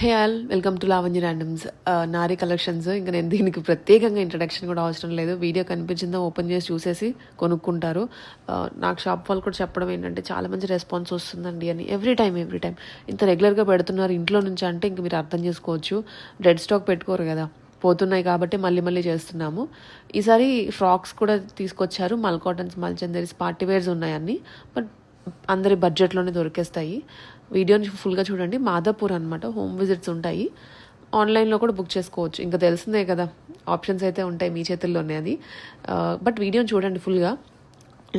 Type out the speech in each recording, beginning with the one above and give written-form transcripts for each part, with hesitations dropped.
Hey all welcome to Lavanya randoms Nari collections. ఇంకా నేను దీనికి ప్రత్యేకంగా ఇంట్రడక్షన్ కూడా అవసరం లేదు. వీడియో కనిపించిందో ఓపెన్ చేసి చూసేసి కొనుక్కుంటారు. నాకు షాప్ వాళ్ళు కూడా చెప్పడం ఏంటంటే చాలా మంచి రెస్పాన్స్ వస్తుందండి అని. ఎవ్రీ టైం ఇంత రెగ్యులర్గా పెడుతున్నారు ఇంట్లో నుంచి అంటే ఇంక మీరు అర్థం చేసుకోవచ్చు. డెడ్ స్టాక్ పెట్టుకోరు కదా, పోతున్నాయి కాబట్టి మళ్ళీ చేస్తున్నాము. ఈసారి ఫ్రాక్స్ కూడా తీసుకొచ్చారు. మల్ కాటన్స్, మల్చందరీస్, పార్టీ వేర్స్ ఉన్నాయి అన్నీ. బట్ అందరి బడ్జెట్లోనే దొరికేస్తాయి. వీడియోని ఫుల్గా చూడండి. మాదాపూర్ అనమాట, హోమ్ విజిట్స్ ఉంటాయి. ఆన్లైన్లో కూడా బుక్ చేసుకోవచ్చు. ఇంకా తెలిసిందే కదా, ఆప్షన్స్ అయితే ఉంటాయి, మీ చేతుల్లోనే అది. బట్ వీడియోని చూడండి ఫుల్గా,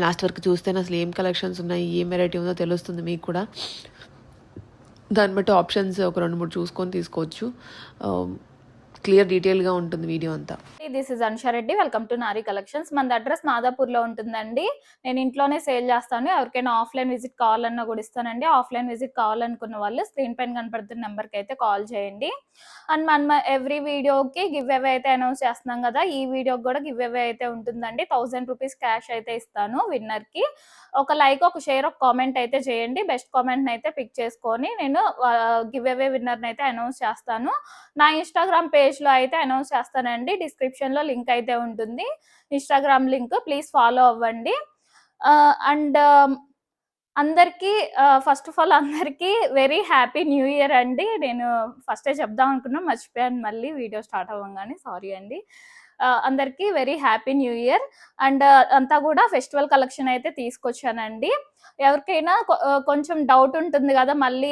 లాస్ట్ వరకు చూస్తేనే అసలు ఏం కలెక్షన్స్ ఉన్నాయి, ఏం వెరైటీ ఉందో తెలుస్తుంది మీకు కూడా. దాన్ని బట్టి ఆప్షన్స్ ఒక 2-3 చూసుకొని తీసుకోవచ్చు. క్లియర్ డీటెయిల్గా ఉంటుంది వీడియో అంతా. This is Ansha Reddy. Welcome to Nari collections. మన అడ్రస్ మాదాపూర్లో ఉంటుందండి. నేను ఇంట్లోనే సేల్ చేస్తాను. ఎవరికైనా ఆఫ్లైన్ విజిట్ కావాలన్నా కూడా ఇస్తానండి. ఆఫ్లైన్ విజిట్ కావాలనుకున్న వాళ్ళు స్క్రీన్ పైన కనపడుతున్న నెంబర్కి అయితే కాల్ చేయండి. అండ్ మనం ఎవ్రీ వీడియోకి గివ్ అవే అయితే అనౌన్స్ చేస్తున్నాం కదా, ఈ వీడియోకి కూడా గివ్ అవే అయితే ఉంటుందండి. 1000 రూపీస్ క్యాష్ అయితే ఇస్తాను విన్నర్కి. ఒక లైక్, ఒక షేర్, ఒక కామెంట్ అయితే చేయండి. బెస్ట్ కామెంట్ని అయితే పిక్ చేసుకొని నేను గివ్ అవే విన్నర్ని అయితే అనౌన్స్ చేస్తాను. నా ఇన్స్టాగ్రామ్ పేజ్లో అయితే అనౌన్స్ చేస్తానండి. డిస్క్రిప్షన్లో లింక్ అయితే ఉంటుంది, ఇన్స్టాగ్రామ్ లింక్. ప్లీజ్ ఫాలో అవ్వండి. అండ్ అందరికీ ఫస్ట్ ఆఫ్ ఆల్ అందరికీ వెరీ హ్యాపీ న్యూ ఇయర్ అండి. నేను ఫస్టే చెప్దాం అనుకున్నా, మర్చిపోయాను మళ్ళీ వీడియో స్టార్ట్ అవ్వగానే, సారీ అండి. అందరికీ very happy new year. And అంతా కూడా ఫెస్టివల్ కలెక్షన్ అయితే తీసుకొచ్చానండి. ఎవరికైనా కొంచెం డౌట్ ఉంటుంది కదా, మళ్ళీ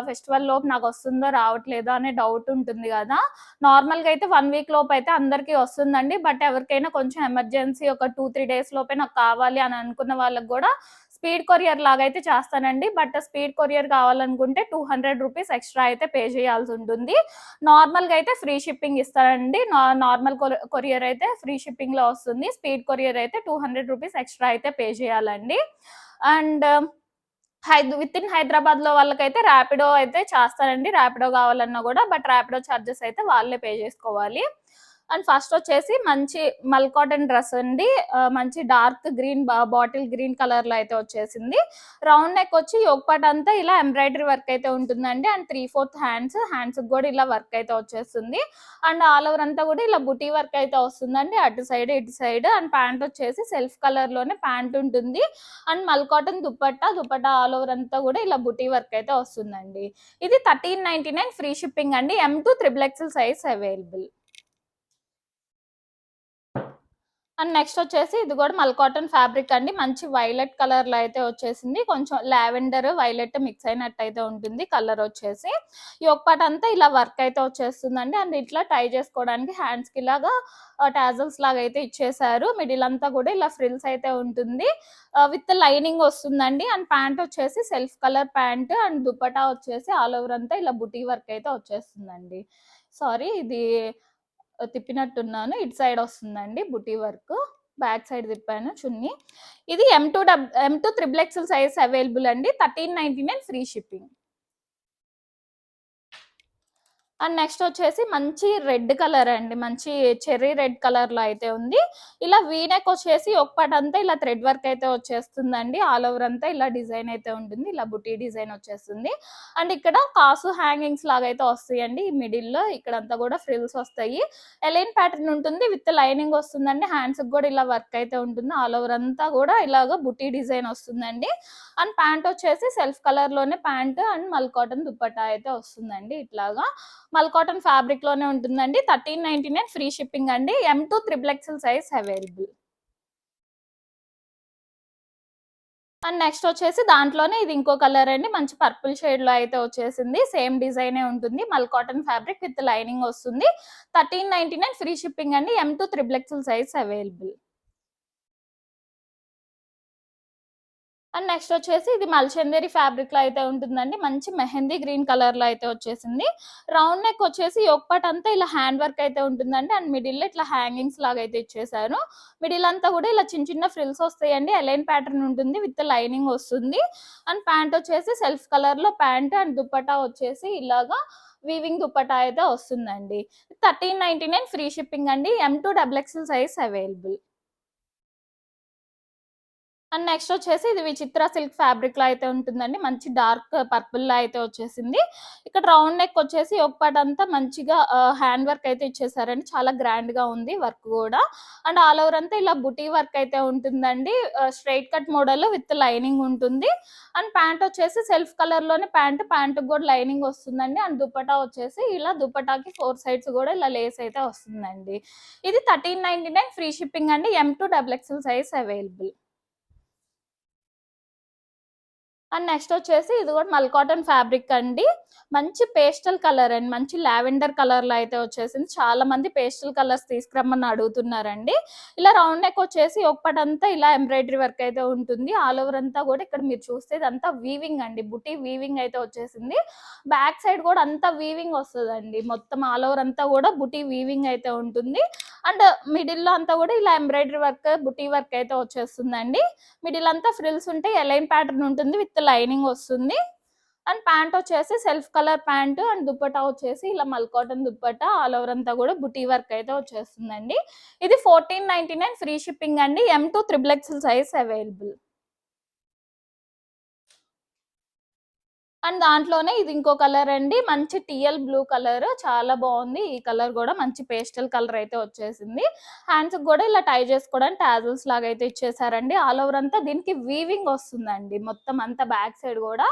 ఫెస్టివల్ లోపు నాకు వస్తుందో రావట్లేదో అనే డౌట్ ఉంటుంది కదా. నార్మల్గా అయితే 1 వీక్ లోపు అయితే అందరికీ వస్తుందండి. బట్ ఎవరికైనా కొంచెం ఎమర్జెన్సీ ఒక 2-3 డేస్ లోపే నాకు కావాలి అని అనుకున్న వాళ్ళకి కూడా స్పీడ్ కొరియర్ లాగా అయితే చేస్తానండి. బట్ స్పీడ్ కొరియర్ కావాలనుకుంటే 200 రూపీస్ ఎక్స్ట్రా అయితే పే చేయాల్సి ఉంటుంది. నార్మల్గా అయితే ఫ్రీ షిప్పింగ్ ఇస్తానండి. నార్మల్ కొరియర్ అయితే ఫ్రీ షిప్పింగ్లో వస్తుంది. స్పీడ్ కొరియర్ అయితే 200 రూపీస్ ఎక్స్ట్రా అయితే పే చేయాలండి. అండ్ విత్ ఇన్ హైదరాబాద్లో వాళ్ళకైతే ర్యాపిడో అయితే చేస్తానండి. ర్యాపిడో కావాలన్నా కూడా, బట్ ర్యాపిడో ఛార్జెస్ అయితే వాళ్ళే పే చేసుకోవాలి. అండ్ ఫస్ట్ వచ్చేసి మంచి మల్ కాటన్ డ్రెస్ అండి. మంచి డార్క్ గ్రీన్, బాటిల్ గ్రీన్ కలర్లో అయితే వచ్చేసింది. రౌండ్ నెక్ వచ్చి యోగపాట్ అంతా ఇలా ఎంబ్రాయిడరీ వర్క్ అయితే ఉంటుందండి. అండ్ 3/4 హ్యాండ్స్ కూడా ఇలా వర్క్ అయితే వచ్చేస్తుంది. అండ్ ఆల్ ఓవర్ అంతా కూడా ఇలా బుటీ వర్క్ అయితే వస్తుందండి, అటు సైడ్ ఇటు సైడ్. అండ్ ప్యాంట్ వచ్చేసి సెల్ఫ్ కలర్లోనే ప్యాంట్ ఉంటుంది. అండ్ మల్ కాటన్ దుపట్టా ఆల్ ఓవర్ అంతా కూడా ఇలా బుటీ వర్క్ అయితే వస్తుందండి. ఇది 1399 ఫ్రీ షిప్పింగ్ అండి. M2 XXL size available. And next వచ్చేసి ఇది కూడా మల్ కాటన్ ఫ్యాబ్రిక్ అండి. మంచి వైలెట్ కలర్ లో అయితే వచ్చేసింది. కొంచెం లావెండర్ వైలెట్ మిక్స్ అయినట్టు అయితే ఉంటుంది కలర్ వచ్చేసి. ఈ ఒక్కటి అంతా ఇలా వర్క్ అయితే వచ్చేస్తుందండి. అండ్ ఇట్లా టై చేసుకోవడానికి హ్యాండ్స్ కి ఇలాగా టాజల్స్ లాగా అయితే ఇచ్చేసారు. మిడిల్ అంతా కూడా ఇలా ఫ్రిల్స్ అయితే ఉంటుంది. విత్ లైనింగ్ వస్తుందండి. అండ్ ప్యాంట్ వచ్చేసి self colour pant. And dupatta వచ్చేసి ఆల్ ఓవర్ అంతా ఇలా బుటీ వర్క్ అయితే వచ్చేస్తుందండి. సారీ, ఇది తిప్పినట్టున్నాను, ఇటు సైడ్ వస్తుందండి బుటీ వర్క్. బ్యాక్ సైడ్ తిప్పాను చున్నీ. ఇది M2 XXL సైజ్ అవైలబుల్ అండి. 1399 ఫ్రీ షిప్పింగ్. అండ్ నెక్స్ట్ వచ్చేసి మంచి రెడ్ కలర్ అండి, మంచి చెర్రీ రెడ్ కలర్ లో అయితే ఉంది. ఇలా వీనెక్ వచ్చేసి ఒక్కటి అంతా ఇలా థ్రెడ్ వర్క్ అయితే వచ్చేస్తుందండి. ఆల్ ఓవర్ అంతా ఇలా డిజైన్ అయితే ఉంటుంది, ఇలా బుటీ డిజైన్ వచ్చేస్తుంది. అండ్ ఇక్కడ కాసు హ్యాంగింగ్స్ లాగా అయితే వస్తాయండి. ఈ మిడిల్ లో ఇక్కడంతా కూడా ఫ్రిల్స్ వస్తాయి. ఎలైన్ ప్యాటర్న్ ఉంటుంది, విత్ లైనింగ్ వస్తుందండి. హ్యాండ్స్ కూడా ఇలా వర్క్ అయితే ఉంటుంది. ఆల్ ఓవర్ అంతా కూడా ఇలాగ బుటీ డిజైన్ వస్తుందండి. అండ్ ప్యాంట్ వచ్చేసి సెల్ఫ్ కలర్ లోనే ప్యాంట్ అండ్ మల్ కాటన్ దుపట్టా అయితే వస్తుందండి. ఇట్లాగా మల్ కాటన్ ఫ్యాబ్రిక్ లోనే ఉంటుందండి. 1399 ఫ్రీ షిప్పింగ్ అండి. M2 XXL size available. And next వచ్చేసి దాంట్లోనే ఇది ఇంకో కలర్ అండి, మంచి పర్పుల్ షేడ్ లో అయితే వచ్చేసింది. సేమ్ డిజైనే ఉంటుంది, మల్ కాటన్ ఫ్యాబ్రిక్ విత్ లైనింగ్ వస్తుంది. 1399 ఫ్రీ షిప్పింగ్ అండి. M2 XXL size available. And next వచ్చేసి ఇది మల్చందేరి ఫ్యాబ్రిక్ లో అయితే ఉంటుందండి. మంచి మెహందీ గ్రీన్ కలర్ లో అయితే వచ్చేసింది. రౌండ్ నెక్ వచ్చేసి యోగపాట్ అంతా ఇలా హ్యాండ్ వర్క్ అయితే ఉంటుందండి. అండ్ మిడిల్ లో ఇట్లా హ్యాంగింగ్స్ లాగా అయితే ఇచ్చేసారు. మిడిల్ అంతా కూడా ఇలా చిన్న చిన్న ఫ్రిల్స్ వస్తాయండి. ఎలైన్ ప్యాటర్న్ ఉంటుంది, విత్ లైనింగ్ వస్తుంది. అండ్ ప్యాంట్ వచ్చేసి సెల్ఫ్ కలర్ లో ప్యాంట్. అండ్ దుపట్టా వచ్చేసి ఇలాగా వీవింగ్ దుపట్టా అయితే వస్తుందండి. 1399 ఫ్రీ షిప్పింగ్ అండి. M2 XXL size available. And next వచ్చేసి ఇది విచిత్ర సిల్క్ ఫ్యాబ్రిక్ లో అయితే ఉంటుందండి. మంచి డార్క్ పర్పుల్ లో అయితే వచ్చేసింది. ఇక్కడ రౌండ్ నెక్ వచ్చేసి ఒక పార్ట్ అంతా మంచిగా హ్యాండ్ వర్క్ అయితే ఇచ్చేసారండి. చాలా గ్రాండ్ గా ఉంది వర్క్ కూడా. అండ్ ఆల్ ఓవర్ అంతా ఇలా బుటీ వర్క్ అయితే ఉంటుందండి. Straight cut model with lining ఉంటుంది. అండ్ ప్యాంట్ వచ్చేసి సెల్ఫ్ కలర్ లోనే ప్యాంట్ కూడా లైనింగ్ వస్తుందండి. అండ్ దుపట్టా వచ్చేసి ఇలా దుపట్టాకి 4 సైడ్స్ కూడా ఇలా లేస్ అయితే వస్తుందండి. ఇది 1399 ఫ్రీ షిప్పింగ్ అండి. M2 XXL size available. And next వచ్చేసి ఇది కూడా మల్ కాటన్ ఫ్యాబ్రిక్ అండి. మంచి పేస్టల్ కలర్ అండి. మంచి లావెండర్ కలర్ లో అయితే వచ్చేసింది. చాలా మంది పేస్టల్ కలర్స్ తీసుకురమ్మని అడుగుతున్నారండి. ఇలా రౌండ్ నెక్ వచ్చేసి ఒకపటంతా ఇలా ఎంబ్రాయిడరీ వర్క్ అయితే ఉంటుంది. ఆల్ ఓవర్ అంతా కూడా ఇక్కడ మీరు చూస్తే ఇదంతా వీవింగ్ అండి. బుటీ వీవింగ్ అయితే వచ్చేసింది. బ్యాక్ సైడ్ కూడా అంతా వీవింగ్ వస్తుందండి. మొత్తం ఆల్ ఓవర్ అంతా కూడా బుటీ వీవింగ్ అయితే ఉంటుంది. అండ్ మిడిల్ లో అంతా కూడా ఇలా ఎంబ్రాయిడరీ వర్క్ బుటీ వర్క్ అయితే వచ్చేస్తుందండి. మిడిల్ అంతా ఫ్రిల్స్ ఉంటే ఎలైన్ ప్యాటర్న్ ఉంటుంది విత్ లైనింగ్ వస్తుంది. అండ్ ప్యాంట్ వచ్చేసి self colour pant and dupatta వచ్చేసి ఇలా మల్ కాటన్ దుప్పటా ఆల్ ఓవర్ అంతా కూడా బుటీ వర్క్ అయితే వచ్చేస్తుందండి. ఇది 1499 ఫ్రీ షిప్పింగ్ అండి. M2 XXL size available. And దాంట్లోనే ఇది ఇంకో కలర్ అండి. మంచి టీఎల్ బ్లూ కలర్ చాలా బాగుంది. ఈ కలర్ కూడా మంచి పేస్టల్ కలర్ అయితే వచ్చేసింది. హ్యాండ్స్ కూడా ఇలా టై చేసుకోవడానికి టాజల్స్ లాగా అయితే ఇచ్చేసారండి. ఆల్ ఓవర్ అంతా దీనికి వీవింగ్ వస్తుందండి. మొత్తం అంతా బ్యాక్ సైడ్ కూడా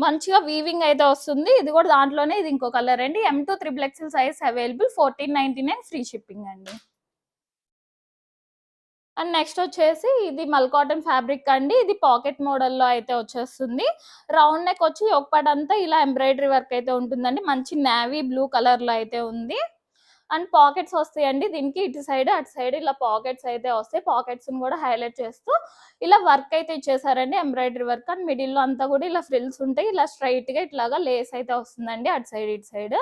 మంచిగా వీవింగ్ అయితే వస్తుంది. ఇది కూడా దాంట్లోనే ఇది ఇంకో కలర్ అండి. M2 XXL size available. 1499 free shipping అండి. అండ్ నెక్స్ట్ వచ్చేసి ఇది మల్ కాటన్ ఫ్యాబ్రిక్ అండి. ఇది పాకెట్ మోడల్లో అయితే వచ్చేస్తుంది. రౌండ్ నెక్ వచ్చి ఒక పార్ట్ అంతా ఇలా ఎంబ్రాయిడరీ వర్క్ అయితే ఉంటుందండి. మంచి నేవీ బ్లూ కలర్ లో అయితే ఉంది. అండ్ పాకెట్స్ వస్తాయండి దీనికి. ఇటు సైడ్ అటు సైడ్ ఇలా పాకెట్స్ అయితే వస్తాయి. పాకెట్స్ కూడా హైలైట్ చేస్తూ ఇలా వర్క్ అయితే ఇచ్చేసారండి. Embroidery work. అండ్ మిడిల్ లో అంతా కూడా ఇలా ఫ్రిల్స్ ఉంటాయి. ఇలా స్ట్రైట్ గా ఇట్లాగా లేస్ అయితే వస్తుందండి. అటు సైడ్ ఇటు సైడ్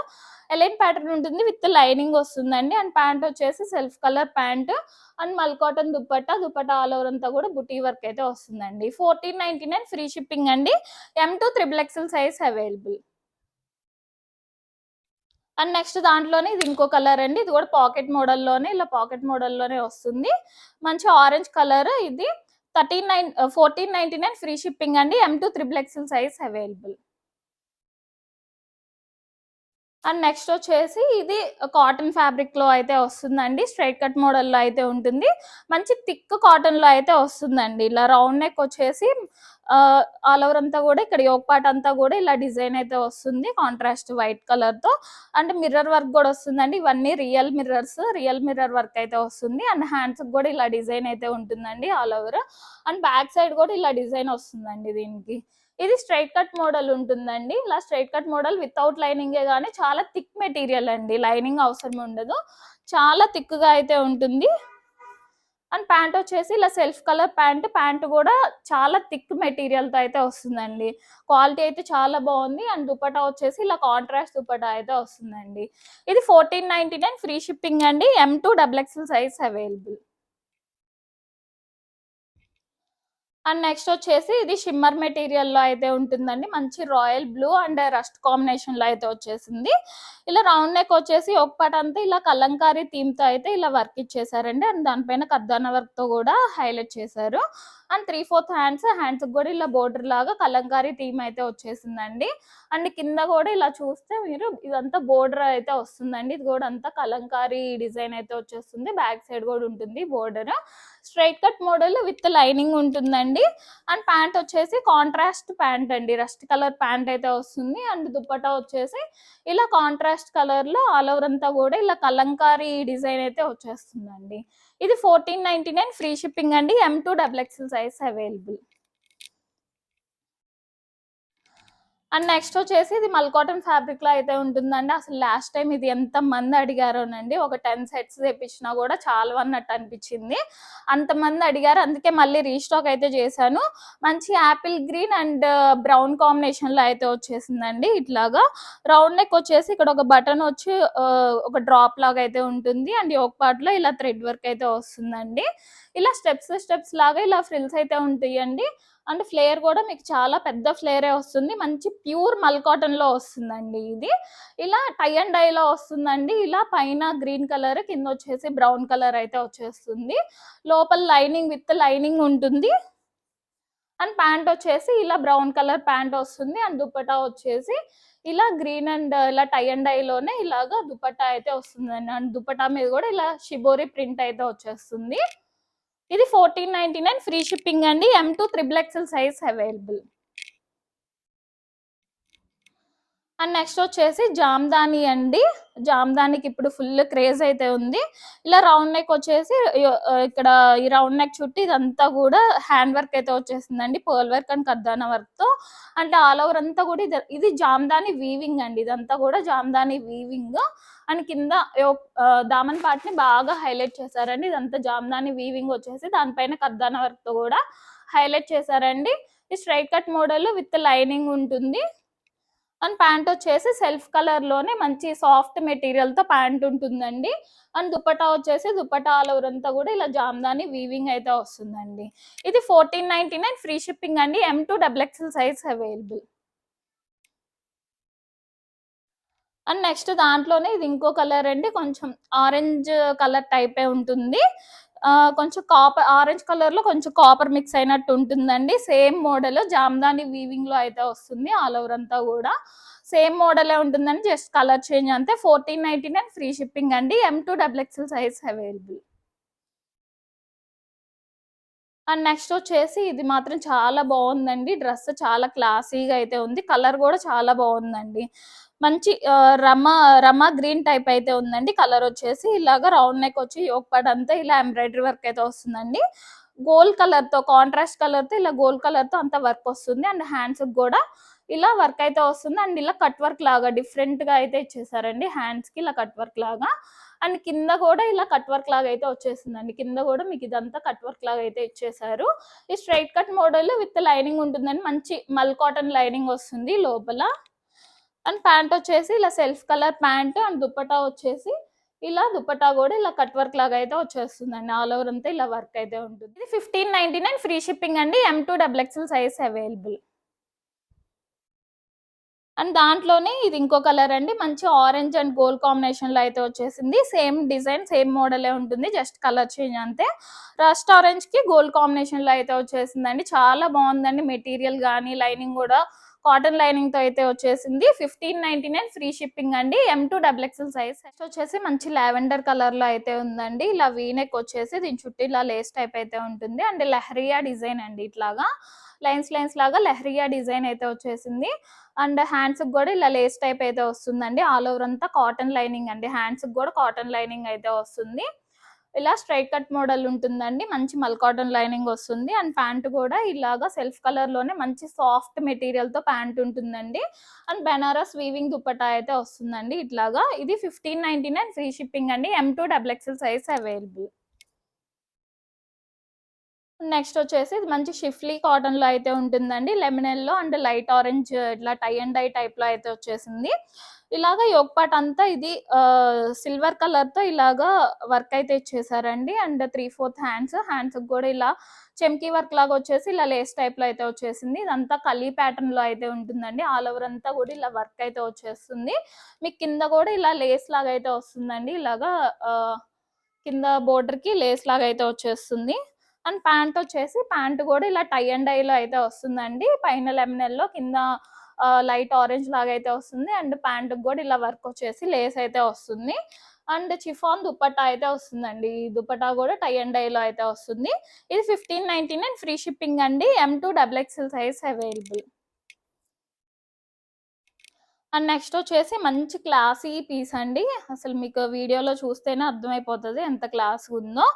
ఎలైన్ ప్యాటర్న్ ఉంటుంది విత్ లైనింగ్ వస్తుందండి. అండ్ ప్యాంట్ వచ్చేసి సెల్ఫ్ కలర్ ప్యాంట్ అండ్ మల్ కాటన్ దుపట్టా ఆల్ ఓవర్ అంతా కూడా బుటీ వర్క్ అయితే వస్తుందండి. 1499 ఫ్రీ షిప్పింగ్ అండి. M2 XXL size available. And next దాంట్లోనే ఇది ఇంకో కలర్ అండి. ఇది కూడా పాకెట్ మోడల్లోనే ఇలా పాకెట్ మోడల్లోనే వస్తుంది. మంచి ఆరెంజ్ కలర్. ఇది 1499 ఫ్రీ షిప్పింగ్ అండి. M2 XXL size available. And next వచ్చేసి ఇది కాటన్ ఫ్యాబ్రిక్ లో అయితే వస్తుందండి. స్ట్రైట్ కట్ మోడల్ లో అయితే ఉంటుంది. మంచి థిక్ కాటన్ లో అయితే వస్తుందండి. ఇలా రౌండ్ నెక్ వచ్చేసి ఆల్ ఓవర్ అంతా కూడా ఇక్కడ యోక్ పార్ట్ అంతా కూడా ఇలా డిజైన్ అయితే వస్తుంది. కాంట్రాస్ట్ వైట్ కలర్ తో. అండ్ మిర్రర్ వర్క్ కూడా వస్తుందండి. ఇవన్నీ రియల్ మిర్రర్ వర్క్ అయితే వస్తుంది. అండ్ హ్యాండ్స్ కూడా ఇలా డిజైన్ అయితే ఉంటుందండి all over. And back side కూడా ఇలా డిజైన్ వస్తుందండి దీనికి. ఇది స్ట్రైట్ కట్ మోడల్ ఉంటుందండి. ఇలా స్ట్రైట్ కట్ మోడల్ వితౌట్ లైనింగే గానీ చాలా థిక్ మెటీరియల్ అండి. లైనింగ్ అవసరం ఉండదు. చాలా థిక్ గా అయితే ఉంటుంది. అండ్ ప్యాంట్ వచ్చేసి ఇలా సెల్ఫ్ కలర్ ప్యాంట్ కూడా చాలా థిక్ మెటీరియల్ తో అయితే వస్తుందండి. క్వాలిటీ అయితే చాలా బాగుంది. అండ్ దుపట్టా వచ్చేసి ఇలా కాంట్రాస్ట్ దుపట్టా అయితే వస్తుందండి. ఇది 1499 ఫ్రీ షిప్పింగ్ అండి. M2 XXL size available. And next వచ్చేసి ఇది షిమ్మర్ మెటీరియల్ లో అయితే ఉంటుందండి. మంచి royal blue and rust combination లో అయితే వచ్చేసింది. ఇలా రౌండ్ నెక్ వచ్చేసి ఒక పార్ట్ అంతా ఇలా కలంకారీ థీమ్ తో అయితే ఇలా వర్క్ ఇచ్చేసారండి. అండ్ దానిపైన కర్దానా వర్క్ తో కూడా హైలైట్ చేశారు. అండ్ 3/4 హ్యాండ్స్ కూడా ఇలా బోర్డర్ లాగా కలంకారీ థీమ్ అయితే వచ్చేసిందండి. అండ్ కింద కూడా ఇలా చూస్తే మీరు ఇదంతా బోర్డర్ అయితే వస్తుందండి. ఇది కూడా అంతా కలంకారీ డిజైన్ అయితే వచ్చేస్తుంది. బ్యాక్ సైడ్ కూడా ఉంటుంది border. Straight cut model with lining ఉంటుందండి. అండ్ ప్యాంట్ వచ్చేసి కాంట్రాస్ట్ ప్యాంట్ అండి. రస్ట్ కలర్ ప్యాంట్ అయితే వస్తుంది. అండ్ దుపట్టా వచ్చేసి ఇలా కాంట్రాస్ట్ కలర్ లో ఆల్ ఓవర్ అంతా కూడా ఇలా కలంకారీ డిజైన్ అయితే వచ్చేస్తుందండి. ఇది 1499 ఫ్రీ షిప్పింగ్ అండి. M2 XXL size available. And next వచ్చేసి ఇది మల్ కాటన్ ఫ్యాబ్రిక్ లో అయితే ఉంటుందండి. అసలు లాస్ట్ టైం ఇది ఎంత మంది అడిగారోనండి. ఒక 10 సెట్స్ తెప్పించినా కూడా చాలు అన్నట్టు అనిపించింది. అంతమంది అడిగారు. అందుకే మళ్ళీ రీస్టాక్ అయితే చేశాను. మంచి Apple green and brown combination లో అయితే వచ్చేసిందండి. ఇట్లాగా రౌండ్ నెక్ వచ్చేసి ఇక్కడ ఒక బటన్ వచ్చి ఒక డ్రాప్ లాగా అయితే ఉంటుంది. అండ్ ఒక పార్ట్ లో ఇలా థ్రెడ్ వర్క్ అయితే వస్తుందండి. ఇలా స్టెప్స్ లాగా ఇలా ఫ్రిల్స్ అయితే ఉంటాయండి. అండ్ ఫ్లేర్ కూడా మీకు చాలా పెద్ద ఫ్లేరే వస్తుంది. మంచి ప్యూర్ మల్ కాటన్ లో వస్తుందండి. ఇది ఇలా టై అండ్ డై లో వస్తుందండి. ఇలా పైన గ్రీన్ కలర్ కింద వచ్చేసి బ్రౌన్ కలర్ అయితే వచ్చేస్తుంది. లోపల లైనింగ్ విత్ లైనింగ్ ఉంటుంది. అండ్ ప్యాంట్ వచ్చేసి ఇలా బ్రౌన్ కలర్ ప్యాంట్ వస్తుంది. అండ్ దుపట్టా వచ్చేసి ఇలా గ్రీన్ అండ్ ఇలా టై అండ్ డైలోనే ఇలాగా దుపట్టా అయితే వస్తుందండి. అండ్ దుపట్టా మీద కూడా ఇలా షిబోరి ప్రింట్ అయితే వచ్చేస్తుంది. ఇది 1499 ఫ్రీ షిప్పింగ్ అండి. M2 XXL size available. And next వచ్చేసి జామ్దాని అండి. జామ్దానికి ఇప్పుడు ఫుల్ క్రేజ్ అయితే ఉంది. ఇలా రౌండ్ నెక్ వచ్చేసి ఇక్కడ ఈ రౌండ్ నెక్ చుట్టూ ఇదంతా కూడా హ్యాండ్ వర్క్ అయితే వచ్చేసిందండి. పర్ల్ వర్క్ అండ్ కర్దానా వర్క్ తో. అంటే ఆల్ ఓవర్ అంతా కూడా ఇది జామ్దాని వీవింగ్ అండి. ఇదంతా కూడా జామ్దాని వీవింగ్. అండ్ కింద దామన్ పార్ట్ ని బాగా హైలైట్ చేశారండి. ఇదంతా జామ్దాని వీవింగ్ వచ్చేసి దానిపైన కర్దానా వర్క్ తో కూడా హైలైట్ చేశారండి. ఈ straight cut model with lining ఉంటుంది. అండ్ ప్యాంట్ వచ్చేసి సెల్ఫ్ కలర్ లోనే మంచి సాఫ్ట్ మెటీరియల్ తో ప్యాంట్ ఉంటుందండి. అండ్ దుపట్టా వచ్చేసి దుపట్టా ఆల్ ఓవర్ అంతా కూడా ఇలా జామ్దాని వీవింగ్ అయితే వస్తుందండి. ఇది 1499 ఫ్రీ షిప్పింగ్ అండి. M2 XXL size available. And next దాంట్లోనే ఇది ఇంకో కలర్ అండి. కొంచెం ఆరెంజ్ కలర్ టైపే ఉంటుంది. కొంచెం కాపర్ ఆరెంజ్ కలర్ లో కొంచెం కాపర్ మిక్స్ అయినట్టు ఉంటుందండి. సేమ్ మోడల్ జామ్దాని వీవింగ్ లో అయితే వస్తుంది. ఆల్ ఓవర్ అంతా కూడా సేమ్ మోడలే ఉంటుందండి. జస్ట్ కలర్ చేంజ్ అంతే. 1499 ఫ్రీ షిప్పింగ్ అండి. M2 XXL size available. And next వచ్చేసి ఇది మాత్రం చాలా బాగుందండి. డ్రెస్ చాలా క్లాసీగా అయితే ఉంది. కలర్ కూడా చాలా బాగుందండి. మంచి రమా గ్రీన్ టైప్ అయితే ఉందండి. కలర్ వచ్చేసి ఇలాగా రౌండ్ నెక్ వచ్చి యోక్ పార్ట్ అంతా ఇలా ఎంబ్రాయిడరీ వర్క్ అయితే వస్తుందండి. గోల్డ్ కలర్ తో కాంట్రాస్ట్ కలర్ తో ఇలా గోల్డ్ కలర్ తో అంతా వర్క్ వస్తుంది. అండ్ హ్యాండ్స్ కూడా ఇలా వర్క్ అయితే వస్తుంది. అండ్ ఇలా కట్ వర్క్ లాగా డిఫరెంట్ గా అయితే ఇచ్చేసారండి. హ్యాండ్స్ కి ఇలా కట్ వర్క్ లాగా. అండ్ కింద కూడా ఇలా కట్ వర్క్ లాగా అయితే వచ్చేసిందండి. కింద కూడా మీకు ఇదంతా కట్ వర్క్ లాగా అయితే ఇచ్చేసారు. ఈ straight cut model with lining ఉంటుందండి. మంచి మల్ కాటన్ లైనింగ్ వస్తుంది లోపల. అండ్ ప్యాంట్ వచ్చేసి ఇలా self colour pant. And dupatta వచ్చేసి ఇలా దుపట్టా కూడా ఇలా కట్ వర్క్ లాగా అయితే వచ్చేస్తుందండి. ఆల్ ఓవర్ అంతా ఇలా వర్క్ అయితే ఉంటుంది. ఇది 1599 ఫ్రీ షిప్పింగ్ అండి. M2 XXL size available. And దాంట్లోనే ఇది ఇంకో కలర్ అండి. మంచి ఆరెంజ్ అండ్ గోల్డ్ కాంబినేషన్ లో అయితే వచ్చేసింది. సేమ్ డిజైన్ సేమ్ మోడలే ఉంటుంది. జస్ట్ కలర్ చేంజ్ అంతే. రస్ట్ ఆరెంజ్ కి గోల్డ్ కాంబినేషన్ లో అయితే వచ్చేసిందండి. చాలా బాగుందండి. మెటీరియల్ కానీ లైనింగ్ కూడా కాటన్ లైనింగ్ తో అయితే వచ్చేసింది. 1599 ఫ్రీ షిప్పింగ్ అండి. M2 XXL size. నెక్స్ట్ వచ్చేసి మంచి లావెండర్ కలర్ లో అయితే ఉందండి. ఇలా వీనెక్ వచ్చేసి దీని చుట్టూ ఇలా లేస్ టైప్ అయితే ఉంటుంది. అండ్ లెహరియా డిజైన్ అండి. ఇట్లాగా లైన్స్ లాగా లెహరియా డిజైన్ అయితే వచ్చేసింది. అండ్ హ్యాండ్స్ కూడా ఇలా లేస్ టైప్ అయితే వస్తుందండి. ఆల్ ఓవర్ అంతా కాటన్ లైనింగ్ అండి. హ్యాండ్స్ కూడా కాటన్ లైనింగ్ అయితే వస్తుంది. ఇలా స్ట్రైట్ కట్ మోడల్ ఉంటుందండి. మంచి మల్ కాటన్ లైనింగ్ వస్తుంది. అండ్ ప్యాంట్ కూడా ఇలాగా సెల్ఫ్ కలర్ లోనే మంచి సాఫ్ట్ మెటీరియల్ తో ప్యాంట్ ఉంటుందండి. అండ్ బెనారస్ వీవింగ్ దుపట్టా అయితే వస్తుందండి. ఇట్లాగా ఇది 1599 ఫ్రీ షిప్పింగ్ అండి. M2 XXL size available. Next వచ్చేసి ఇది మంచి షిఫ్లీ కాటన్ లో అయితే ఉంటుందండి. లెమనెల్ లో అండ్ లైట్ ఆరెంజ్ ఇట్లా టై అండ్ డై టైప్ లో అయితే వచ్చేసింది. ఇలాగా యోక్ పార్ట్ అంతా ఇది సిల్వర్ కలర్ తో ఇలాగా వర్క్ అయితే ఇచ్చేసారండి. అండ్ 3/4 హ్యాండ్స్ కూడా ఇలా చెమ్కీ వర్క్ లాగా వచ్చేసి ఇలా లేస్ టైప్ లో అయితే వచ్చేసింది. ఇదంతా కలీ ప్యాటర్న్ లో అయితే ఉంటుందండి. ఆల్ ఓవర్ అంతా కూడా ఇలా వర్క్ అయితే వచ్చేస్తుంది. మీకు కింద కూడా ఇలా లేస్ లాగా అయితే వస్తుందండి. ఇలాగా కింద బోర్డర్ కి లేస్ లాగా అయితే వచ్చేస్తుంది. అండ్ ప్యాంట్ వచ్చేసి ప్యాంట్ కూడా ఇలా టై అండ్ డైలో అయితే వస్తుందండి. పైన లెమనెల్లో కింద లైట్ ఆరెంజ్ లాగా అయితే వస్తుంది. అండ్ ప్యాంట్ కూడా ఇలా వర్క్ వచ్చేసి లేస్ అయితే వస్తుంది. అండ్ చిఫాన్ దుపట్టా అయితే వస్తుందండి. ఈ దుపట్టా కూడా టై అండ్ డైలో అయితే వస్తుంది. ఇది 1599 ఫ్రీ షిప్పింగ్ అండి. M2 XXL size available. And next వచ్చేసి మంచి క్లాసీ పీస్ అండి. అసలు మీకు వీడియోలో చూస్తేనే అర్థమైపోతుంది ఎంత క్లాస్ ఉందో.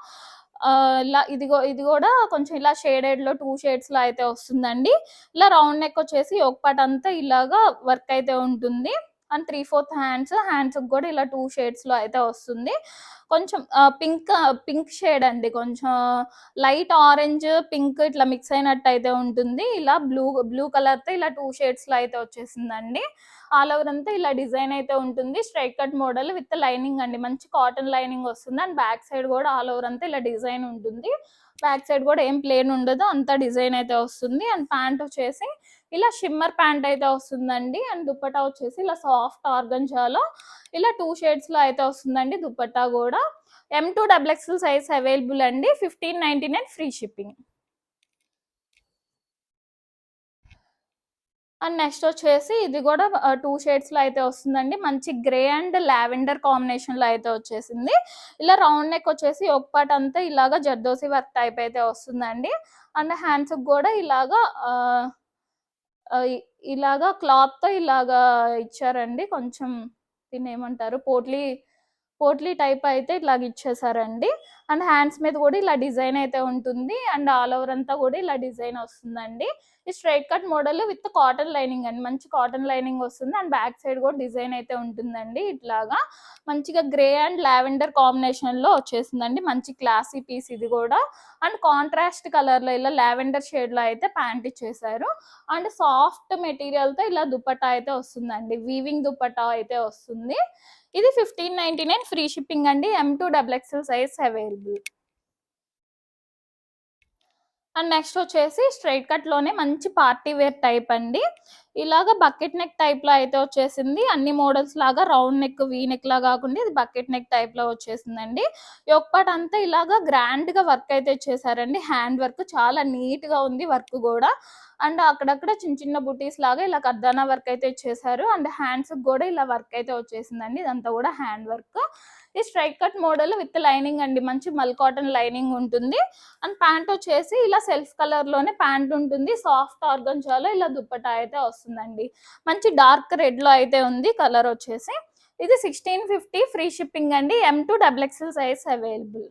ఇలా ఇది కూడా కొంచెం ఇలా షేడెడ్ లో 2 షేడ్స్ లో అయితే వస్తుందండి. ఇలా రౌండ్ నెక్ వచ్చేసి ఒక పార్ట్ అంతా ఇలాగా వర్క్ అయితే ఉంటుంది. అండ్ 3/4 హ్యాండ్స్ కూడా ఇలా 2 షేడ్స్ లో అయితే వస్తుంది. కొంచెం పింక్ షేడ్ అండి. కొంచెం లైట్ ఆరెంజ్ పింక్ ఇట్లా మిక్స్ అయినట్టు అయితే ఉంటుంది. ఇలా బ్లూ కలర్ తో ఇలా 2 షేడ్స్ లో అయితే వచ్చేసిందండి. ఆల్ ఓవర్ అంతా ఇలా డిజైన్ అయితే ఉంటుంది. Straight cut model with lining అండి. మంచి కాటన్ లైనింగ్ వస్తుంది. అండ్ బ్యాక్ సైడ్ కూడా ఆల్ ఓవర్ అంతా ఇలా డిజైన్ ఉంటుంది. బ్యాక్ సైడ్ కూడా ఏం ప్లేన్ ఉండదు. అంతా డిజైన్ అయితే వస్తుంది. అండ్ ప్యాంట్ వచ్చేసి ఇలా షిమ్మర్ ప్యాంట్ అయితే వస్తుందండి. అండ్ దుపట్టా వచ్చేసి ఇలా సాఫ్ట్ ఆర్గంజాలో ఇలా 2 షేడ్స్ లో అయితే వస్తుందండి. దుపట్టా కూడా M2 XXL సైజ్ అవైలబుల్ అండి. 1599 ఫ్రీ షిప్పింగ్. అండ్ నెక్స్ట్ వచ్చేసి ఇది కూడా 2 షేడ్స్‌లో అయితే వస్తుందండి. మంచి గ్రే అండ్ లావెండర్ కాంబినేషన్‌లో అయితే వచ్చేసింది. ఇలా రౌండ్ నెక్ వచ్చేసి ఒక పార్ట్ అంతా ఇలాగా జర్దోసి వర్క్ టైప్ అయితే వస్తుందండి. అండ్ హ్యాండ్స్‌కి కూడా ఇలాగా ఆహ్, ఆహ్, ఇలాగా క్లాత్‌తో ఇలాగా ఇచ్చారండి. కొంచెం దీన్నేమంటారు పోట్లీ టైప్ అయితే ఇట్లాగ ఇచ్చేసారండి. అండ్ హ్యాండ్స్ మీద కూడా ఇలా డిజైన్ అయితే ఉంటుంది. అండ్ ఆల్ ఓవర్ అంతా కూడా ఇలా డిజైన్ వస్తుందండి. ఈ straight cut model with cotton lining అండి. మంచి కాటన్ లైనింగ్ వస్తుంది. అండ్ బ్యాక్ సైడ్ కూడా డిజైన్ అయితే ఉంటుందండి. ఇట్లాగా మంచిగా గ్రే అండ్ లావెండర్ కాంబినేషన్ లో వచ్చేసిందండి. మంచి క్లాసీ పీస్ ఇది కూడా. అండ్ కాంట్రాస్ట్ కలర్ లో ఇలా లావెండర్ షేడ్ లో అయితే ప్యాంట్ ఇచ్చేసారు. అండ్ సాఫ్ట్ మెటీరియల్ తో ఇలా దుపట్టా అయితే వస్తుందండి. వీవింగ్ దుపట్టా అయితే వస్తుంది. ఇది 1599 ఫ్రీ షిప్పింగ్ అండి. M2 XXL size available. And next వచ్చేసి స్ట్రైట్ కట్ లోనే మంచి పార్టీ వేర్ టైప్ అండి. ఇలాగా బకెట్ నెక్ టైప్ లో అయితే వచ్చేసింది. అన్ని మోడల్స్ లాగా రౌండ్ నెక్ వీ నెక్ లా కాకుండా ఇది బకెట్ నెక్ టైప్ లో వచ్చేసిందండి. యొక్కపాట్ అంతా ఇలాగా గ్రాండ్ గా వర్క్ అయితే ఇచ్చేసారండి. హ్యాండ్ వర్క్ చాలా నీట్ గా ఉంది వర్క్ కూడా. అండ్ అక్కడక్కడ చిన్న చిన్న బుటీస్ లాగా ఇలా కర్దానా వర్క్ అయితే ఇచ్చేసారు. అండ్ హ్యాండ్స్ కూడా ఇలా వర్క్ అయితే వచ్చేసిందండి. ఇదంతా కూడా హ్యాండ్ వర్క్. ఈ straight cut model with lining అండి. మంచి మల్ కాటన్ లైనింగ్ ఉంటుంది. అండ్ ప్యాంట్ వచ్చేసి ఇలా సెల్ఫ్ కలర్ లోనే ప్యాంట్ ఉంటుంది. సాఫ్ట్ ఆర్గంజాలో ఇలా దుప్పటా అయితే వస్తుందండి. మంచి డార్క్ రెడ్ లో అయితే ఉంది కలర్ వచ్చేసి. ఇది 1650 ఫ్రీ షిప్పింగ్ అండి. M2 XXL size available.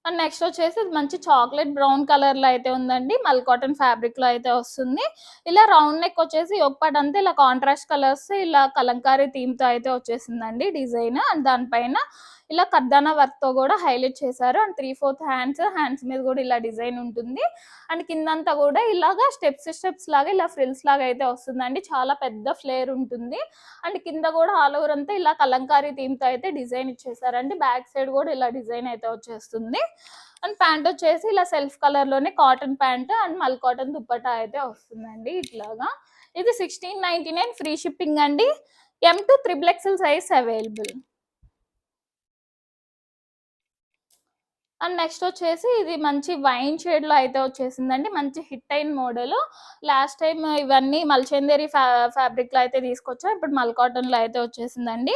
And next వచ్చేసి ఇది మంచి చాక్లెట్ బ్రౌన్ కలర్ లో అయితే ఉందండి. మల్ కాటన్ ఫ్యాబ్రిక్ లో అయితే వస్తుంది. ఇలా రౌండ్ నెక్ వచ్చేసి ఒక పార్ట్ అంతా ఇలా కాంట్రాస్ట్ కలర్స్ ఇలా కలంకారీ థీమ్ తో అయితే వచ్చేసిందండి డిజైన్. అండ్ దానిపైన ఇలా కర్దానా వర్క్ తో కూడా హైలైట్ చేశారు. అండ్ 3/4 హ్యాండ్స్ మీద కూడా ఇలా డిజైన్ ఉంటుంది. అండ్ కిందంతా కూడా ఇలాగా స్టెప్స్ లాగా ఇలా ఫ్రిల్స్ లాగా అయితే వస్తుందండి. చాలా పెద్ద ఫ్లేర్ ఉంటుంది. అండ్ కింద కూడా ఆల్ ఓవర్ అంతా ఇలా కలంకారీ థీమ్ తో అయితే డిజైన్ ఇచ్చేసారండి. బ్యాక్ సైడ్ కూడా ఇలా డిజైన్ అయితే వచ్చేస్తుంది. అండ్ ప్యాంట్ వచ్చేసి ఇలా సెల్ఫ్ కలర్ లోనే కాటన్ ప్యాంట్ అండ్ మల్ కాటన్ దుప్పటా అయితే వస్తుందండి ఇట్లాగా. ఇది 1699 ఫ్రీ షిప్పింగ్ అండి. M2 XXL size available. And next వచ్చేసి ఇది మంచి వైన్ షేడ్ లో అయితే వచ్చేసిందండి. మంచి హిట్ అయిన మోడల్. లాస్ట్ టైం ఇవన్నీ మల్చందేరి ఫ్యాబ్రిక్ లో అయితే తీసుకొచ్చా. ఇప్పుడు మల్ కాటన్ లో అయితే వచ్చేసిందండి.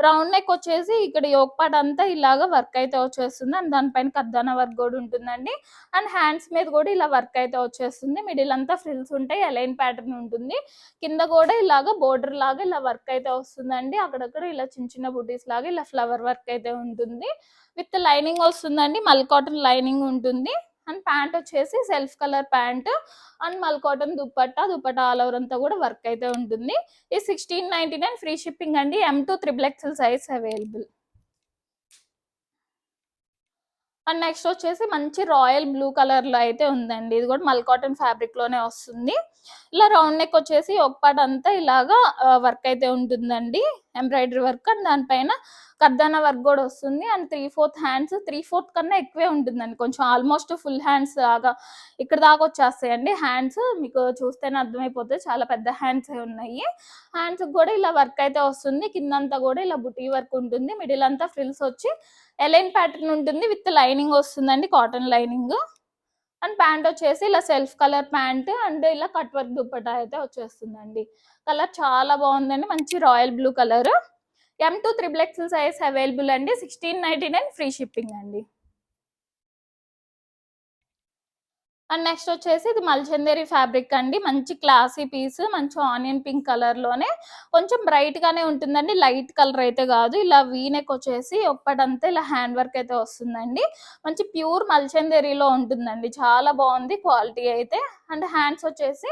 రౌండ్ నెక్ వచ్చేసి ఇక్కడ యోక్ పార్ట్ అంతా ఇలాగా వర్క్ అయితే వచ్చేస్తుంది. అండ్ దానిపైన కర్దానా వర్క్ కూడా ఉంటుందండి. అండ్ హ్యాండ్స్ మీద కూడా ఇలా వర్క్ అయితే వచ్చేస్తుంది. మిడిల్ అంతా ఫ్రిల్స్ ఉంటాయి. అలైన్ ప్యాటర్న్ ఉంటుంది. కింద కూడా ఇలాగా బోర్డర్ లాగా ఇలా వర్క్ అయితే వస్తుందండి. అక్కడక్కడ ఇలా చిన్న చిన్న బుటీస్ లాగా ఇలా ఫ్లవర్ వర్క్ అయితే ఉంటుంది. విత్ లైనింగ్ వస్తుందండి. మల్ కాటన్ లైనింగ్ ఉంటుంది. అండ్ ప్యాంట్ వచ్చేసి సెల్ఫ్ కలర్ ప్యాంట్ అండ్ మల్ కాటన్ దుపట్టా ఆల్ ఓవర్ అంతా కూడా వర్క్ అయితే ఉంటుంది. ఈ 1699 ఫ్రీ షిప్పింగ్ అండి. M2 XXL size available. And next వచ్చేసి మంచి రాయల్ బ్లూ కలర్ లో అయితే ఉందండి. ఇది కూడా మల్ కాటన్ ఫ్యాబ్రిక్ లోనే వస్తుంది. ఇలా రౌండ్ నెక్ వచ్చేసి ఒక పార్ట్ అంతా ఇలాగా వర్క్ అయితే ఉంటుందండి. ఎంబ్రాయిడరీ వర్క్ అండ్ దానిపైన కర్దానా వర్క్ కూడా వస్తుంది. అండ్ 3/4 హ్యాండ్స్ 3/4 కన్నా ఎక్కువే ఉంటుందండి. కొంచెం ఆల్మోస్ట్ ఫుల్ హ్యాండ్స్ లాగా ఇక్కడ దాకా వచ్చేస్తాయండి హ్యాండ్స్. మీకు చూస్తేనే అర్థమైపోతుంది చాలా పెద్ద హ్యాండ్స్ ఉన్నాయి. హ్యాండ్స్ కూడా ఇలా వర్క్ అయితే వస్తుంది. కిందంతా కూడా ఇలా బుటీ వర్క్ ఉంటుంది. మిడిల్ అంతా ఫ్రిల్స్ వచ్చి ఎలైన్ ప్యాటర్న్ ఉంటుంది. విత్ లైనింగ్ వస్తుందండి. Cotton lining. అండ్ ప్యాంట్ వచ్చేసి ఇలా సెల్ఫ్ కలర్ ప్యాంట్ అండ్ ఇలా కట్ వర్క్ దుప్పటా అయితే వచ్చేస్తుందండి. కలర్ చాలా బాగుందండి. మంచి royal blue colour. M2 XXL size available అండి. 1699 ఫ్రీ షిప్పింగ్ అండి. అండ్ నెక్స్ట్ వచ్చేసి ఇది మల్చందేరి ఫ్యాబ్రిక్ అండి. మంచి క్లాసీ పీస్. మంచి ఆనియన్ పింక్ కలర్ లోనే కొంచెం బ్రైట్ గానే ఉంటుందండి. లైట్ కలర్ అయితే కాదు. ఇలా వీనెక్ వచ్చేసి ఒక్కటంతా ఇలా హ్యాండ్ వర్క్ అయితే వస్తుందండి. మంచి ప్యూర్ మల్చందేరిలో ఉంటుందండి. చాలా బాగుంది క్వాలిటీ అయితే. అండ్ హ్యాండ్స్ వచ్చేసి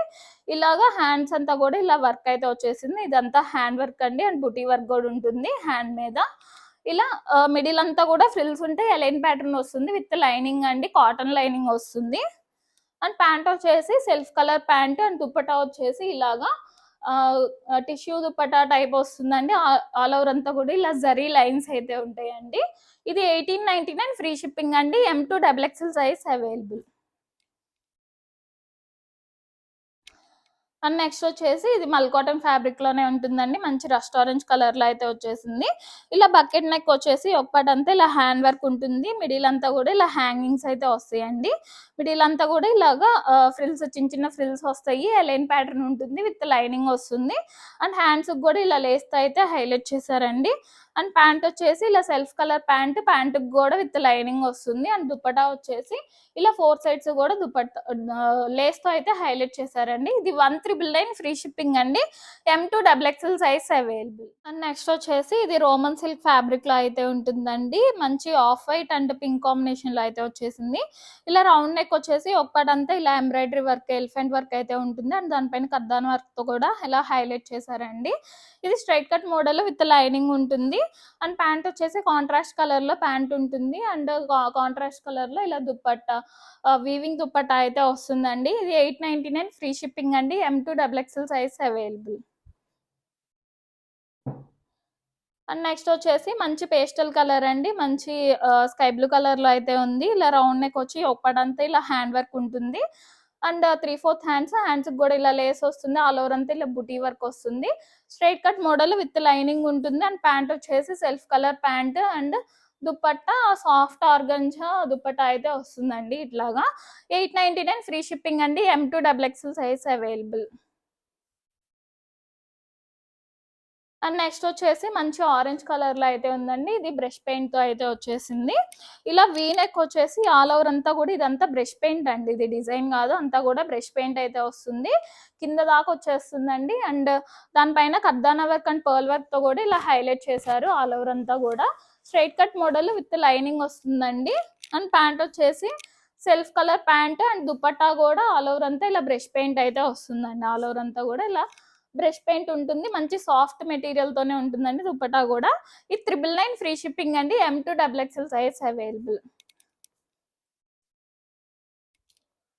ఇలాగా హ్యాండ్స్ అంతా కూడా ఇలా వర్క్ అయితే వచ్చేసింది. ఇదంతా హ్యాండ్ వర్క్ అండి. అండ్ బుటీ వర్క్ కూడా ఉంటుంది హ్యాండ్ మీద. ఇలా మిడిల్ అంతా కూడా ఫ్రిల్స్ ఉంటాయి. ఎలైన్ ప్యాటర్న్ వస్తుంది. విత్ లైనింగ్ అండి. కాటన్ లైనింగ్ వస్తుంది. అండ్ ప్యాంట్ వచ్చేసి self colour pant and dupatta వచ్చేసి ఇలాగా టిష్యూ దుప్పటా టైప్ వస్తుందండి. ఆల్ ఓవర్ అంతా కూడా ఇలా జరీ లైన్స్ అయితే ఉంటాయండి. ఇది 1899 ఫ్రీ షిప్పింగ్ అండి. M2 XXL size available. And next వచ్చేసి ఇది మల్ కాటన్ ఫ్యాబ్రిక్ లోనే ఉంటుందండి. మంచి రస్ట్ ఆరెంజ్ కలర్ లో అయితే వచ్చేసింది. ఇలా బకెట్ నెక్ వచ్చేసి ఒక్కటంతా ఇలా హ్యాండ్ వర్క్ ఉంటుంది. మిడిల్ అంతా కూడా ఇలా హ్యాంగింగ్స్ అయితే వస్తాయండి. మిడిల్ అంతా కూడా ఇలాగా ఫ్రిల్స్, చిన్న చిన్న ఫ్రిల్స్ వస్తాయి. ఎలైన్ ప్యాటర్న్ ఉంటుంది విత్ లైనింగ్ వస్తుంది. అండ్ హ్యాండ్స్ కూడా ఇలా లేస్తో అయితే హైలైట్ చేశారండి. అండ్ ప్యాంట్ వచ్చేసి ఇలా సెల్ఫ్ కలర్ ప్యాంట్, ప్యాంట్ కూడా విత్ లైనింగ్ వస్తుంది. అండ్ దుపట్టా వచ్చేసి ఇలా 4 సైడ్స్ కూడా దుపట్టా లేస్ తో అయితే హైలైట్ చేశారండి. ఇది 1399 ఫ్రీ షిప్పింగ్ అండి. M2XXL size available. And next వచ్చేసి ఇది రోమన్ సిల్క్ ఫ్యాబ్రిక్ లో అయితే ఉంటుందండి. మంచి off white and pink combination లో అయితే వచ్చేసింది. ఇలా రౌండ్ నెక్ వచ్చేసి ఒక్కటంతా ఇలా ఎంబ్రాయిడరీ వర్క్, ఎలిఫెంట్ వర్క్ అయితే ఉంటుంది. అండ్ దానిపైన కర్దాన్ వర్క్ తో కూడా ఇలా హైలైట్ చేశారండి. ఇది straight cut model with lining ఉంటుంది. అండ్ ప్యాంట్ వచ్చేసి కాంట్రాస్ట్ కలర్ లో ప్యాంట్ ఉంటుంది. అండ్ కాంట్రాస్ట్ కలర్ లో ఇలా దుపట్టా, వీవింగ్ దుపట్టా అయితే వస్తుందండి. ఇది 899 ఫ్రీ షిప్పింగ్ అండి. M2XXL size available. And next వచ్చేసి మంచి పేస్టల్ కలర్ అండి. మంచి స్కై బ్లూ కలర్ లో అయితే ఉంది. ఇలా రౌండ్ నెక్ వచ్చి ఒక్కడంతా ఇలా హ్యాండ్ వర్క్ ఉంటుంది. అండ్ 3/4 హ్యాండ్స్ కూడా ఇలా లేస్ వస్తుంది. ఆల్ ఓవర్ అంతా ఇలా బుటీ వర్క్ వస్తుంది. Straight cut model with lining ఉంటుంది. అండ్ ప్యాంట్ వచ్చేసి self colour pant and dupatta soft organza dupatta అయితే వస్తుందండి. ఇట్లాగా 899 ఫ్రీ షిప్పింగ్ అండి. M2XXL size available. And next వచ్చేసి మంచి ఆరెంజ్ కలర్ లో అయితే ఉందండి. ఇది బ్రష్ పెయింట్ తో అయితే వచ్చేసింది. ఇలా వీ నెక్ వచ్చేసి ఆల్ ఓవర్ అంతా కూడా ఇదంతా బ్రష్ పెయింట్ అండి. ఇది డిజైన్ కాదు, అంతా కూడా బ్రష్ పెయింట్ అయితే వస్తుంది. కింద దాకా వచ్చేస్తుందండి. అండ్ దానిపైన కర్దానా వర్క్ అండ్ పర్ల్ వర్క్ తో కూడా ఇలా హైలైట్ చేశారు. ఆల్ ఓవర్ అంతా కూడా straight cut model with lining వస్తుందండి. అండ్ ప్యాంట్ వచ్చేసి self colour pant and dupatta కూడా ఆల్ ఓవర్ అంతా ఇలా బ్రష్ పెయింట్ అయితే వస్తుందండి. ఆల్ ఓవర్ అంతా కూడా ఇలా బ్రష్ పెయింట్ ఉంటుంది. మంచి సాఫ్ట్ మెటీరియల్ తోనే ఉంటుందండి దుపట్టా కూడా. ఇది 999 ఫ్రీ షిప్పింగ్ అండి. M2XXL size available.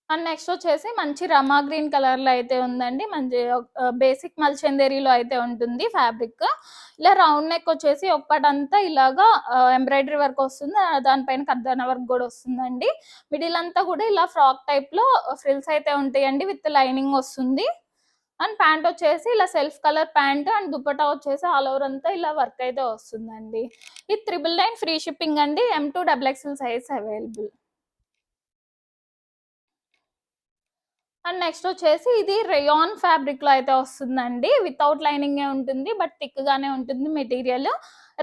And next వచ్చేసి మంచి రమా గ్రీన్ కలర్ లో అయితే ఉందండి. మంచి బేసిక్ మల్చందేరీలో అయితే ఉంటుంది ఫ్యాబ్రిక్. ఇలా రౌండ్ నెక్ వచ్చేసి ఒక్కటంతా ఇలాగా ఎంబ్రాయిడరీ వర్క్ వస్తుంది. దానిపైన కర్దానా వర్క్ కూడా వస్తుందండి. మిడిల్ అంతా కూడా ఇలా ఫ్రాక్ టైప్ లో ఫ్రిల్స్ అయితే ఉంటాయండి విత్ లైనింగ్ వస్తుంది. అండ్ ప్యాంట్ వచ్చేసి ఇలా self colour pant and dupatta వచ్చేసి ఆల్ ఓవర్ అంతా ఇలా వర్క్ అయితే వస్తుందండి. ఇది 999 ఫ్రీ షిప్పింగ్ అండి. M2XXL size available. And next వచ్చేసి ఇది రేయాన్ ఫ్యాబ్రిక్ లో అయితే వస్తుందండి. వితౌట్ లైనింగ్ ఉంటుంది, బట్ థిక్ గానే ఉంటుంది మెటీరియల్.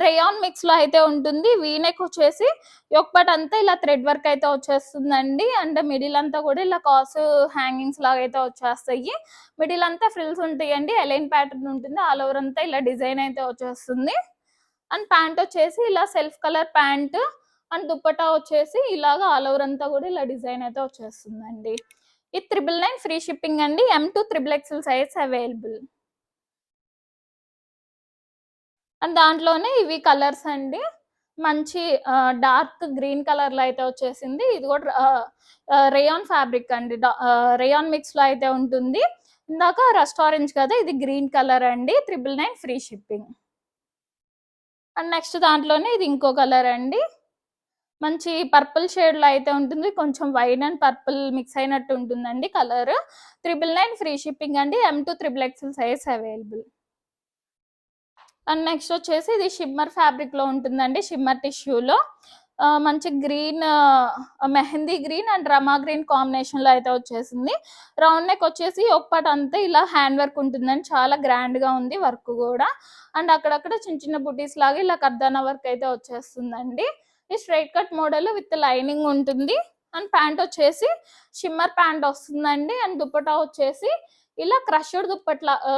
రేయాన్ మిక్స్ లో అయితే ఉంటుంది. వీనెక్ వచ్చేసి యొక్కటి అంతా ఇలా థ్రెడ్ వర్క్ అయితే వచ్చేస్తుందండి. అండ్ మిడిల్ అంతా కూడా ఇలా కాస్ హ్యాంగింగ్స్ లాగా అయితే వచ్చేస్తాయి. మిడిల్ అంతా ఫ్రిల్స్ ఉంటాయండి. ఎలైన్ ప్యాటర్న్ ఉంటుంది. ఆల్ ఓవర్ అంతా ఇలా డిజైన్ అయితే వచ్చేస్తుంది. అండ్ ప్యాంట్ వచ్చేసి ఇలా self colour pant and dupatta వచ్చేసి ఇలాగా ఆల్ ఓవర్ అంతా కూడా ఇలా డిజైన్ అయితే వచ్చేస్తుందండి. ఇది 999 ఫ్రీ షిప్పింగ్ అండి. M2XXL size available. అండ్ దాంట్లోనే ఇవి కలర్స్ అండి. మంచి డార్క్ గ్రీన్ కలర్ లో అయితే వచ్చేసింది. ఇది కూడా రేయాన్ ఫ్యాబ్రిక్ అండి. రేయాన్ మిక్స్ లో అయితే ఉంటుంది. ఇందాక రస్ట్ ఆరెంజ్ కదా, ఇది గ్రీన్ కలర్ అండి. 999 ఫ్రీ షిప్పింగ్. అండ్ నెక్స్ట్ దాంట్లోనే ఇది ఇంకో కలర్ అండి. మంచి పర్పుల్ షేడ్ లో అయితే ఉంటుంది. కొంచెం వైట్ అండ్ పర్పుల్ మిక్స్ అయినట్టు ఉంటుందండి కలర్. 999 ఫ్రీ షిప్పింగ్ అండి. M2XXL size available. And next వచ్చేసి ఇది షిమ్మర్ ఫ్యాబ్రిక్ లో ఉంటుందండి. షిమ్మర్ టిష్యూలో మంచి green, mehndi green and Rama green combination లో అయితే వచ్చేసింది. రౌండ్ నెక్ వచ్చేసి ఒక్కటంతా ఇలా హ్యాండ్ వర్క్ ఉంటుందండి. చాలా గ్రాండ్ గా ఉంది వర్క్ కూడా. అండ్ అక్కడక్కడ చిన్న చిన్న బుటీస్ లాగా ఇలా కర్దానా వర్క్ అయితే వచ్చేస్తుందండి. ఈ straight cut model with lining ఉంటుంది. అండ్ ప్యాంట్ వచ్చేసి షిమ్మర్ ప్యాంట్ వస్తుందండి. అండ్ దుపట్టా వచ్చేసి ఇలా క్రష్డ్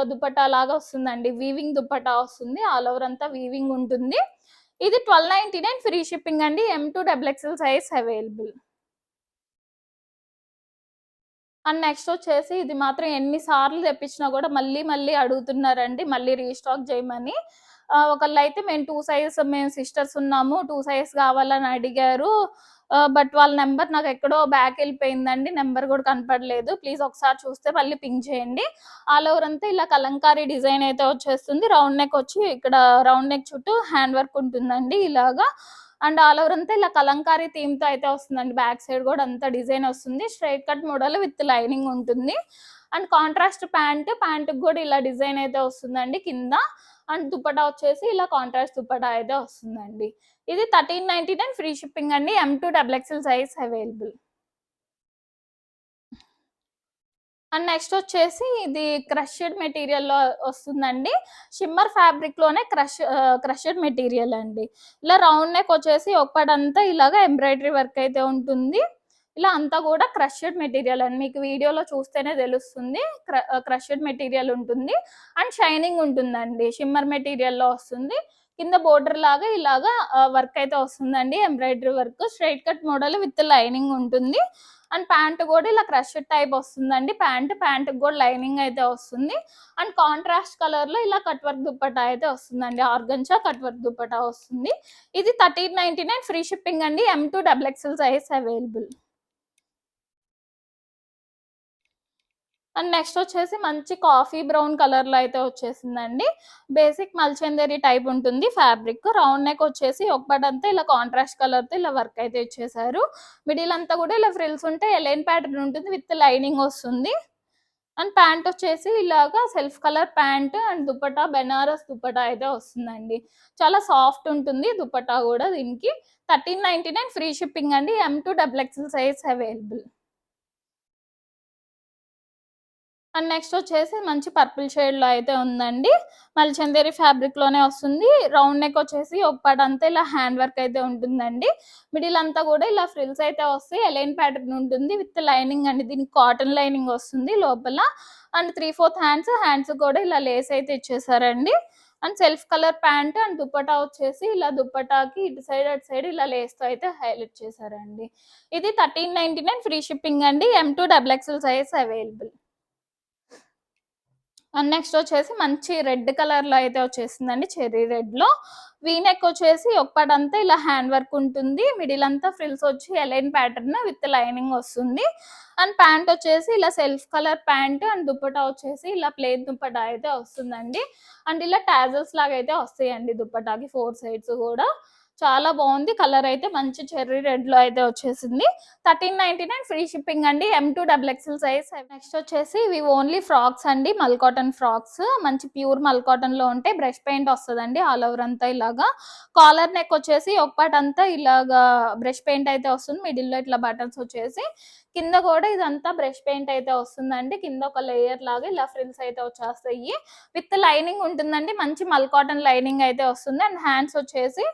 దుపట్టా లాగా వస్తుందండి. వీవింగ్ దుపట్టా వస్తుంది. ఆల్ ఓవర్ అంతా వీవింగ్ ఉంటుంది. ఇది 1299 ఫ్రీ షిప్పింగ్ అండి. M2XXL size available. And next వచ్చేసి ఇది మాత్రం ఎన్నిసార్లు తెప్పించినా కూడా మళ్ళీ మళ్ళీ అడుగుతున్నారండి, మళ్ళీ రీస్టాక్ చేయమని. ఒకళ్ళు అయితే మేము సిస్టర్స్ ఉన్నాము, 2 సైజ్ కావాలని అడిగారు. బట్ వాళ్ళ నెంబర్ నాకు ఎక్కడో బ్యాక్ వెళ్ళిపోయిందండి. నెంబర్ కూడా కనపడలేదు. ప్లీజ్ ఒకసారి చూస్తే మళ్ళీ పింక్ చేయండి. ఆల్ ఓవర్ అంతా ఇలా కలంకారీ డిజైన్ అయితే వచ్చేస్తుంది. రౌండ్ నెక్ వచ్చి ఇక్కడ రౌండ్ నెక్ చుట్టూ హ్యాండ్ వర్క్ ఉంటుందండి ఇలాగా. అండ్ ఆల్ ఓవర్ అంతా ఇలా కలంకారీ థీమ్ తో అయితే వస్తుందండి. బ్యాక్ సైడ్ కూడా అంతా డిజైన్ వస్తుంది. Straight cut model with lining ఉంటుంది. అండ్ కాంట్రాస్ట్ ప్యాంటుకి కూడా ఇలా డిజైన్ అయితే వస్తుందండి కింద. అండ్ దుపట్టా వచ్చేసి ఇలా కాంట్రాస్ట్ దుపట్టా అయితే వస్తుందండి. ఇది 1399 ఫ్రీ షిప్పింగ్ అండి. M2 XXL size available. And next వచ్చేసి ఇది క్రష్డ్ మెటీరియల్లో వస్తుందండి. షిమ్మర్ ఫ్యాబ్రిక్ లోనే క్రష్డ్ మెటీరియల్ అండి. ఇలా రౌండ్ నెక్ వచ్చేసి ఒకటంతా ఇలాగా ఎంబ్రాయిడరీ వర్క్ అయితే ఉంటుంది. ఇలా అంతా కూడా క్రష్డ్ మెటీరియల్ అండి. మీకు వీడియోలో చూస్తేనే తెలుస్తుంది. క్రష్డ్ మెటీరియల్ ఉంటుంది అండ్ షైనింగ్ ఉంటుందండి. షిమ్మర్ మెటీరియల్లో వస్తుంది. కింద బోర్డర్ లాగా ఇలాగా వర్క్ అయితే వస్తుందండి. Embroidery work straight cut model with lining ఉంటుంది. అండ్ ప్యాంట్ కూడా ఇలా క్రష్డ్ టైప్ వస్తుందండి. ప్యాంట్ కూడా లైనింగ్ అయితే వస్తుంది. అండ్ కాంట్రాస్ట్ కలర్ లో ఇలా కట్ వర్క్ దుపట్టా అయితే వస్తుందండి. ఆర్గంజా కట్ వర్క్ దుపట్టా వస్తుంది. ఇది 1399 ఫ్రీ షిప్పింగ్ అండి. M2 XXL size available. And next వచ్చేసి మంచి కాఫీ బ్రౌన్ కలర్ లో అయితే వచ్చేసిందండి. బేసిక్ మల్చందరి టైప్ ఉంటుంది ఫ్యాబ్రిక్. రౌండ్ నెక్ వచ్చేసి ఒకటంతా ఇలా కాంట్రాస్ట్ కలర్ తో ఇలా వర్క్ అయితే ఇచ్చేసారు. మిడిల్ అంతా కూడా ఇలా ఫ్రిల్స్ ఉంటే ఎలైన్ ప్యాటర్న్ ఉంటుంది విత్ లైనింగ్ వస్తుంది. అండ్ ప్యాంట్ వచ్చేసి ఇలాగా self colour pant and dupatta Banaras dupatta అయితే వస్తుందండి. చాలా సాఫ్ట్ ఉంటుంది దుపట్టా కూడా. దీనికి 1399 ఫ్రీ షిప్పింగ్ అండి. M2 XXL size available. And next వచ్చేసి మంచి పర్పుల్ షేడ్ లో అయితే ఉందండి. మళ్ళీ చందేరి ఫ్యాబ్రిక్ లోనే వస్తుంది. రౌండ్ నెక్ వచ్చేసి ఒకటంతా ఇలా హ్యాండ్ వర్క్ అయితే ఉంటుందండి. మిడిల్ అంతా కూడా ఇలా ఫ్రిల్స్ అయితే వస్తాయి. ఎలైన్ ప్యాటర్న్ ఉంటుంది విత్ లైనింగ్ అండి. దీనికి కాటన్ లైనింగ్ వస్తుంది లోపల. అండ్ 3/4 హ్యాండ్స్ కూడా ఇలా లేస్ అయితే ఇచ్చేసారండి. And self colour pant and dupatta వచ్చేసి ఇలా దుపట్టాకి ఇటు సైడ్ అటు సైడ్ ఇలా లేస్ తో అయితే హైలైట్ చేశారండి. ఇది 1399 ఫ్రీ షిప్పింగ్ అండి. M2 XXL size available. And next వచ్చేసి మంచి రెడ్ కలర్ లో అయితే వచ్చేసిందండి. చెర్రీ రెడ్ లో వీనెక్ వచ్చేసి ఒకటంతా ఇలా హ్యాండ్ వర్క్ ఉంటుంది. మిడిల్ అంతా ఫ్రిల్స్ వచ్చి ఎలైన్ ప్యాటర్న్ విత్ లైనింగ్ వస్తుంది. అండ్ ప్యాంట్ వచ్చేసి ఇలా self colour pant and dupatta వచ్చేసి ఇలా ప్లెయిన్ దుపట్టా అయితే వస్తుందండి. అండ్ ఇలా టాజల్స్ లాగా అయితే వస్తాయండి దుపట్టాకి 4 సైడ్స్ కూడా. చాలా బాగుంది. కలర్ అయితే మంచి చెర్రీ రెడ్ లో అయితే వచ్చేసింది. 1399 ఫ్రీ షిప్పింగ్ అండి. M2 XXL size. నెక్స్ట్ వచ్చేసి ఇవి ఓన్లీ ఫ్రాక్స్ అండి. మల్ కాటన్ ఫ్రాక్స్. మంచి ప్యూర్ మల్ కాటన్ లో ఉంటే బ్రష్ పెయింట్ వస్తుందండి ఆల్ ఓవర్ అంతా ఇలాగా. కాలర్ నెక్ వచ్చేసి ఒకటంతా ఇలాగా బ్రష్ పెయింట్ అయితే వస్తుంది. మిడిల్ లో ఇట్లా బటన్స్ వచ్చేసి కింద కూడా ఇదంతా బ్రష్ పెయింట్ అయితే వస్తుందండి. కింద ఒక లేయర్ లాగా ఇలా ఫ్రిల్స్ అయితే వచ్చేస్తాయి. విత్ లైనింగ్ ఉంటుందండి. మంచి మల్ కాటన్ లైనింగ్ అయితే వస్తుంది. అండ్ హ్యాండ్స్ వచ్చేసి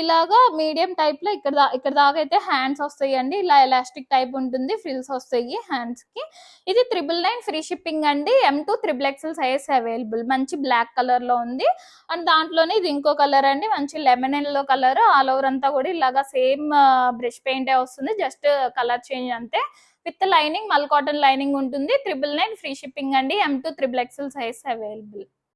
ఇలాగా మీడియం టైప్ లో ఇక్కడ దాకా అయితే హ్యాండ్స్ వస్తాయండి. ఇలా ఎలాస్టిక్ టైప్ ఉంటుంది. ఫ్రిల్స్ వస్తాయి హ్యాండ్స్ కి. ఇది 999 ఫ్రీ షిప్పింగ్ అండి. M2 XXL size available. మంచి బ్లాక్ కలర్ లో ఉంది. అండ్ దాంట్లోనే ఇది ఇంకో కలర్ అండి. మంచి lemon yellow colour. All over అంతా కూడా ఇలాగా సేమ్ బ్రష్ పెయింట్ వస్తుంది. జస్ట్ కలర్ చేంజ్ అంతే. విత్ లైనింగ్ మల్ కాటన్ లైనింగ్ ఉంటుంది. 999 ఫ్రీ షిప్పింగ్ అండి. M2 XXL size available.